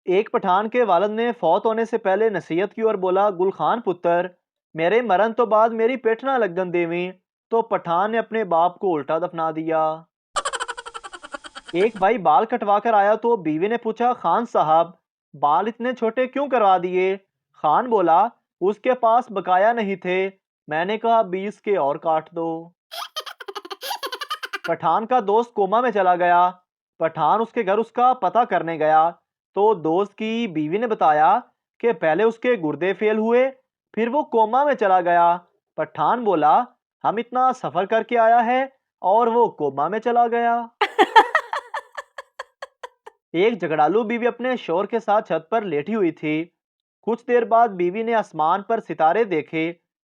एक पठान के वालिद ने फौत होने से पहले नसीहत की और बोला, गुल खान पुत्र, मेरे मरण तो बाद मेरी पेट ना लगन देवी। तो पठान ने अपने बाप को उल्टा दफना दिया। एक भाई बाल कटवा कर आया तो बीवी ने पूछा, खान साहब बाल इतने छोटे क्यों करवा दिए? खान बोला, उसके पास बकाया नहीं थे, मैंने कहा 20 के और काट दो। पठान का दोस्त कोमा में चला गया। पठान उसके घर उसका पता करने गया तो दोस्त की बीवी ने बताया कि पहले उसके गुर्दे फेल हुए, फिर वो कोमा में चला गया। पठान बोला, हम इतना सफर करके आया है और वो कोमा में चला गया। एक झगड़ालू बीवी अपने शोहर के साथ छत पर लेटी हुई थी। कुछ देर बाद बीवी ने आसमान पर सितारे देखे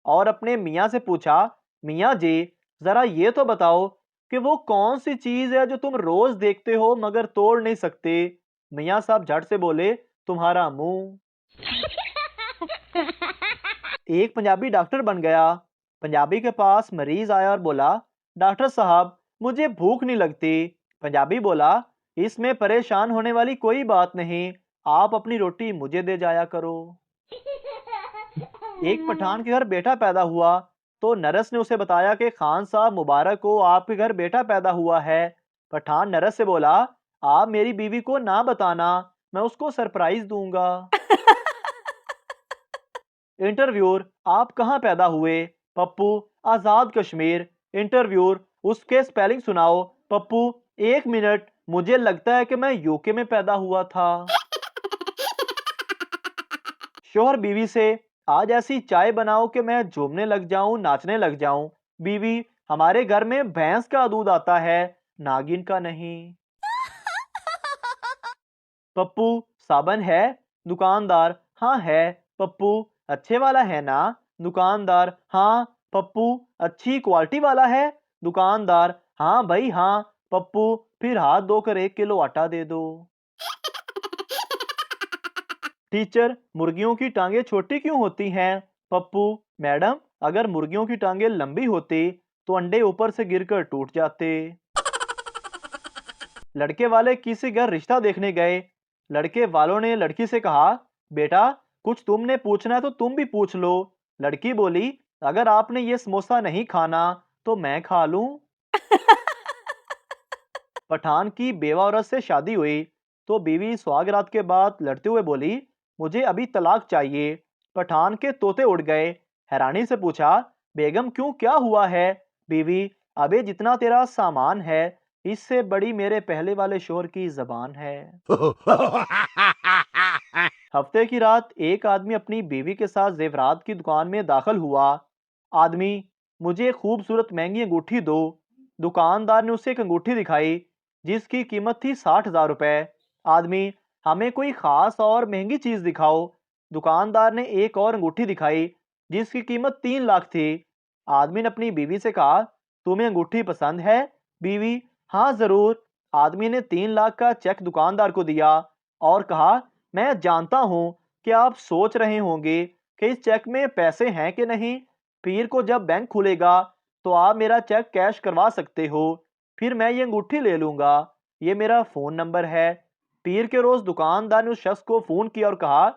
और अपने मियाँ से पूछा, मियाँ जी जरा ये तो बताओ कि वो कौन सी चीज है जो तुम रोज देखते हो मगर तोड़ नहीं सकते? मियाँ साहब झट से बोले, तुम्हारा मुंह। एक पंजाबी डॉक्टर बन गया। पंजाबी के पास मरीज आया और बोला, डॉक्टर साहब मुझे भूख नहीं लगती। पंजाबी बोला, इसमें परेशान होने वाली कोई बात नहीं, आप अपनी रोटी मुझे दे जाया करो। एक पठान के घर बेटा पैदा हुआ तो नरस ने उसे बताया कि खान साहब मुबारक हो, आपके घर बेटा पैदा हुआ है। पठान नरस से बोला, आप मेरी बीवी को ना बताना, मैं उसको सरप्राइज दूंगा। इंटरव्यूअर, आप कहाँ पैदा हुए? पप्पू, आजाद कश्मीर। इंटरव्यूअर, उसके स्पेलिंग सुनाओ। पप्पू, 1 मिनट, मुझे लगता है कि मैं यूके में पैदा हुआ था। शोहर बीवी से, आज ऐसी चाय बनाओ कि मैं झूमने लग जाऊं, नाचने लग जाऊं। बीवी, हमारे घर में भैंस का दूध आता है, नागिन का नहीं। पप्पू, साबन है? दुकानदार, हाँ है। पप्पू, अच्छे वाला है ना? दुकानदार, हाँ। पप्पू, अच्छी क्वालिटी वाला है? दुकानदार, हाँ भाई हाँ। पप्पू, फिर हाथ धोकर 1 किलो आटा दे दो। टीचर, मुर्गियों की टांगे छोटी क्यों होती हैं? पप्पू, मैडम अगर मुर्गियों की टांगे लंबी होती तो अंडे ऊपर से गिरकर टूट जाते। लड़के वाले किसी घर रिश्ता देखने गए। लड़के वालों ने लड़की से कहा, बेटा कुछ तुमने पूछना है तो तुम भी पूछ लो। लड़की बोली, अगर आपने ये समोसा नहीं खाना तो मैं खा लूं। पठान की बेवा औरत से शादी हुई तो बीवी सुहागरात के बाद लड़ते हुए बोली, मुझे अभी तलाक चाहिए। पठान के तोते उड़ गए। हैरानी से पूछा, बेगम क्यों, क्या हुआ है? बीवी, अबे जितना तेरा सामान है इससे बड़ी मेरे पहले वाले शोहर की जबान है। हफ्ते की रात एक आदमी अपनी बीवी के साथ जेवरात की दुकान में दाखिल हुआ। आदमी, मुझे खूबसूरत महंगी अंगूठी दो। दुकानदार ने उसे एक अंगूठी दिखाई जिसकी कीमत थी 60,000 रुपए। आदमी, हमें कोई खास और महंगी चीज दिखाओ। दुकानदार ने एक और अंगूठी दिखाई जिसकी कीमत 3 लाख थी। आदमी ने अपनी बीवी से कहा, तुम्हें अंगूठी पसंद है? बीवी, हाँ जरूर। आदमी ने 3 लाख का चेक दुकानदार को दिया और कहा, मैं जानता हूं कि आप सोच रहे होंगे कि इस चेक में पैसे हैं कि नहीं। पीर को जब बैंक खुलेगा तो आप मेरा चेक कैश करवा सकते हो, फिर मैं ये अंगूठी ले लूंगा। ये मेरा फोन नंबर है। पीर के रोज दुकानदार ने उस शख्स को फोन किया और कहा,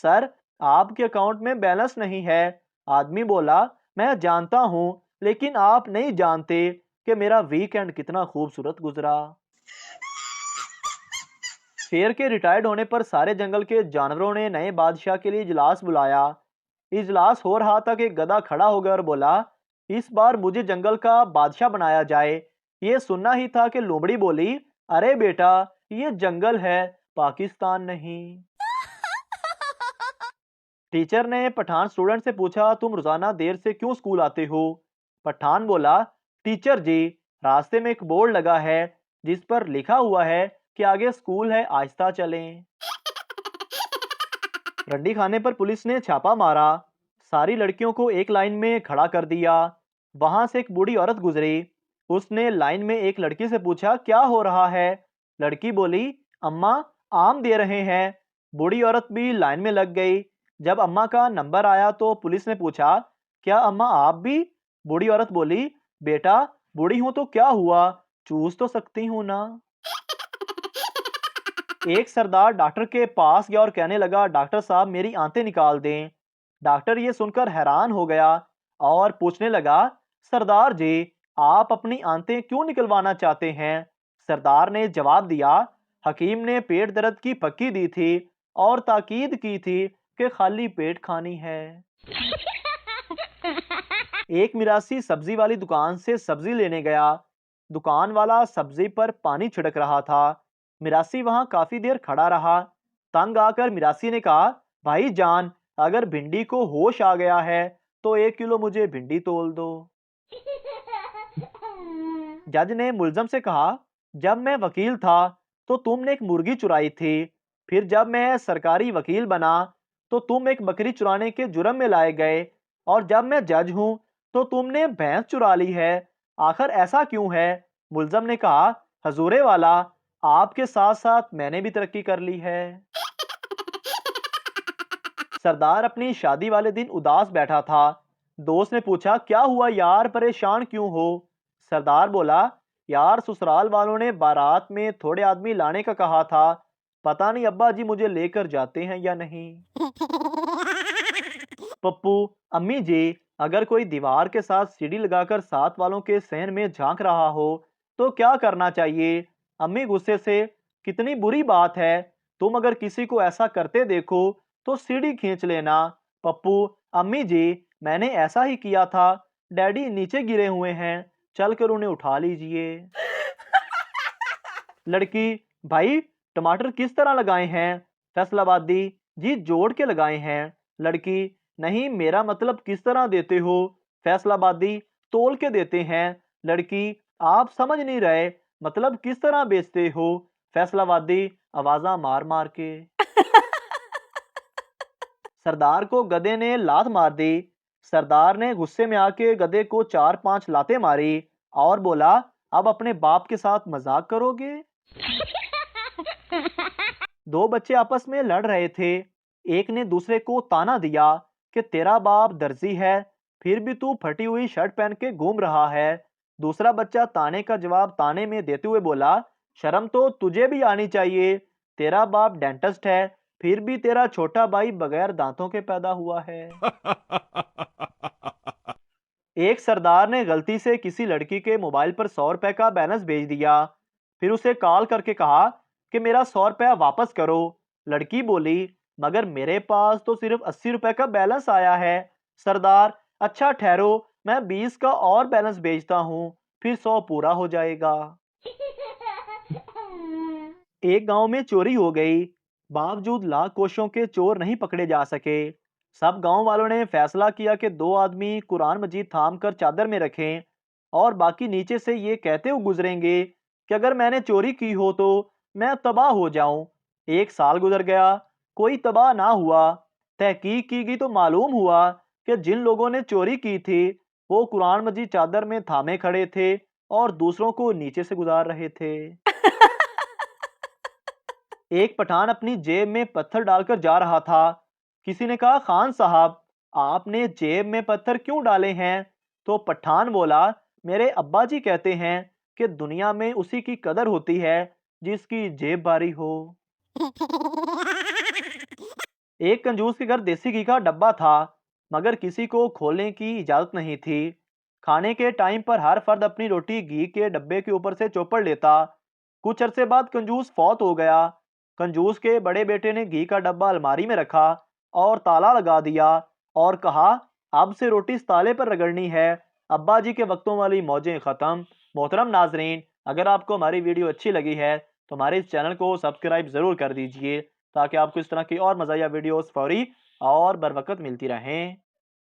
सर आपके अकाउंट में बैलेंस नहीं है। आदमी बोला, मैं जानता हूं लेकिन आप नहीं जानते कि मेरा वीकेंड कितना खूबसूरत गुजरा। शेर के रिटायर्ड होने पर सारे जंगल के जानवरों ने नए बादशाह के लिए इजलास बुलाया। इजलास हो रहा था कि गधा खड़ा हो गया और बोला, इस बार मुझे जंगल का बादशाह बनाया जाए। ये सुनना ही था कि लोमड़ी बोली, अरे बेटा ये जंगल है, पाकिस्तान नहीं। टीचर ने पठान स्टूडेंट से पूछा, तुम रोजाना देर से क्यों स्कूल आते हो? पठान बोला, टीचर जी रास्ते में एक बोर्ड लगा है जिस पर लिखा हुआ है कि आगे स्कूल है, आहिस्ता चलें। रंडी खाने पर पुलिस ने छापा मारा। सारी लड़कियों को एक लाइन में खड़ा कर दिया। वहां से एक बूढ़ी औरत गुजरी। उसने लाइन में एक लड़की से पूछा, क्या हो रहा है? लड़की बोली, अम्मा आम दे रहे हैं। बूढ़ी औरत भी लाइन में लग गई। जब अम्मा का नंबर आया तो पुलिस ने पूछा, क्या अम्मा आप भी? बूढ़ी औरत बोली, बेटा बूढ़ी हूं तो क्या हुआ, चूस तो सकती हूं ना। एक सरदार डॉक्टर के पास गया और कहने लगा, डॉक्टर साहब मेरी आंतें निकाल दें। डॉक्टर ये सुनकर हैरान हो गया और पूछने लगा, सरदार जी आप अपनी आंतें क्यों निकलवाना चाहते हैं? सरदार ने जवाब दिया, हकीम ने पेट दर्द की पक्की दी थी और ताकीद की थी कि खाली पेट खानी है। एक मिरासी सब्जी वाली दुकान से सब्जी लेने गया। दुकान वाला सब्जी पर पानी छिड़क रहा था। मिरासी वहां काफी देर खड़ा रहा। तंग आकर मिरासी ने कहा, भाई जान अगर भिंडी को होश आ गया है तो 1 किलो मुझे भिंडी तोल दो। जज ने मुलजम से कहा, जब मैं वकील था तो तुमने एक मुर्गी चुराई थी, फिर जब मैं सरकारी वकील बना तो तुम एक बकरी चुराने के जुर्म में लाए गए, और जब मैं जज हूं तो तुमने भैंस चुरा ली है। आखिर ऐसा क्यों है? मुलजम ने कहा, हजूरे वाला आपके साथ साथ मैंने भी तरक्की कर ली है। सरदार अपनी शादी वाले दिन उदास बैठा था। दोस्त ने पूछा, क्या हुआ यार, परेशान क्यों हो? सरदार बोला, यार ससुराल वालों ने बारात में थोड़े आदमी लाने का कहा था, पता नहीं अब्बा जी मुझे लेकर जाते हैं या नहीं। पप्पू, अम्मी जी अगर कोई दीवार के साथ सीढ़ी लगाकर साथ वालों के सहन में झांक रहा हो तो क्या करना चाहिए? अम्मी गुस्से से, कितनी बुरी बात है, तुम अगर किसी को ऐसा करते देखो तो सीढ़ी खींच लेना। पप्पू, अम्मी जी मैंने ऐसा ही किया था, डैडी नीचे गिरे हुए हैं, चलकर उन्हें उठा लीजिए। लड़की, भाई टमाटर किस तरह लगाए हैं? फैसलाबादी, जी जोड़ के लगाए हैं। लड़की, नहीं मेरा मतलब किस तरह देते हो? फैसलाबादी, तोल के देते हैं। लड़की, आप समझ नहीं रहे, मतलब किस तरह बेचते हो? फैसलाबादी, आवाजा मार मार के। सरदार को गधे ने लात मार दी। सरदार ने गुस्से में आके गधे को 4-5 लातें मारी और बोला, अब अपने बाप के साथ मजाक करोगे? दो बच्चे आपस में लड़ रहे थे। एक ने दूसरे को ताना दिया कि तेरा बाप दर्जी है, फिर भी तू फटी हुई शर्ट पहन के घूम रहा है। दूसरा बच्चा ताने का जवाब ताने में देते हुए बोला, शर्म तो तुझे भी आनी चाहिए, तेरा बाप डेंटिस्ट है, फिर भी तेरा छोटा भाई बगैर दांतों के पैदा हुआ है। एक सरदार ने गलती से किसी लड़की के मोबाइल पर 100 रुपए का बैलेंस भेज दिया। फिर उसे कॉल करके कहा कि मेरा 100 रुपया वापस करो। लड़की बोली, मगर मेरे पास तो सिर्फ 80 रुपए का बैलेंस आया है। सरदार, अच्छा ठहरो, मैं 20 का और बैलेंस भेजता हूँ, फिर 100 पूरा हो जाएगा। एक गांव में चोरी हो गई। बावजूद लाख कोशिशों के चोर नहीं पकड़े जा सके। सब गांव वालों ने फैसला किया कि 2 आदमी कुरान मजीद थाम कर चादर में रखें और बाकी नीचे से ये कहते हुए गुजरेंगे कि अगर मैंने चोरी की हो तो मैं तबाह हो जाऊं। 1 साल गुजर गया, कोई तबाह ना हुआ। तहकीक की गई तो मालूम हुआ कि जिन लोगों ने चोरी की थी वो कुरान मजीद चादर में थामे खड़े थे और दूसरों को नीचे से गुजार रहे थे। एक पठान अपनी जेब में पत्थर डालकर जा रहा था। किसी ने कहा, खान साहब आपने जेब में पत्थर क्यों डाले हैं? तो पठान बोला, मेरे अब्बा जी कहते हैं कि दुनिया में उसी की कदर होती है जिसकी जेब भारी हो। एक कंजूस के घर देसी घी का डब्बा था, मगर किसी को खोलने की इजाजत नहीं थी। खाने के टाइम पर हर फर्द अपनी रोटी घी के डब्बे के ऊपर से चौपड़ लेता। कुछ अरसे बाद कंजूस फौत हो गया। कंजूस के बड़े बेटे ने घी का डब्बा अलमारी में रखा और ताला लगा दिया और कहा, अब से रोटी इस ताले पर रगड़नी है। अब्बा जी के वक्तों वाली मौजें खत्म। मोहतरम नाजरीन, अगर आपको हमारी वीडियो अच्छी लगी है तो हमारे इस चैनल को सब्सक्राइब जरूर कर दीजिए ताकि आपको इस तरह की और मज़ाया वीडियोस फौरी और बर वक्त मिलती रहें।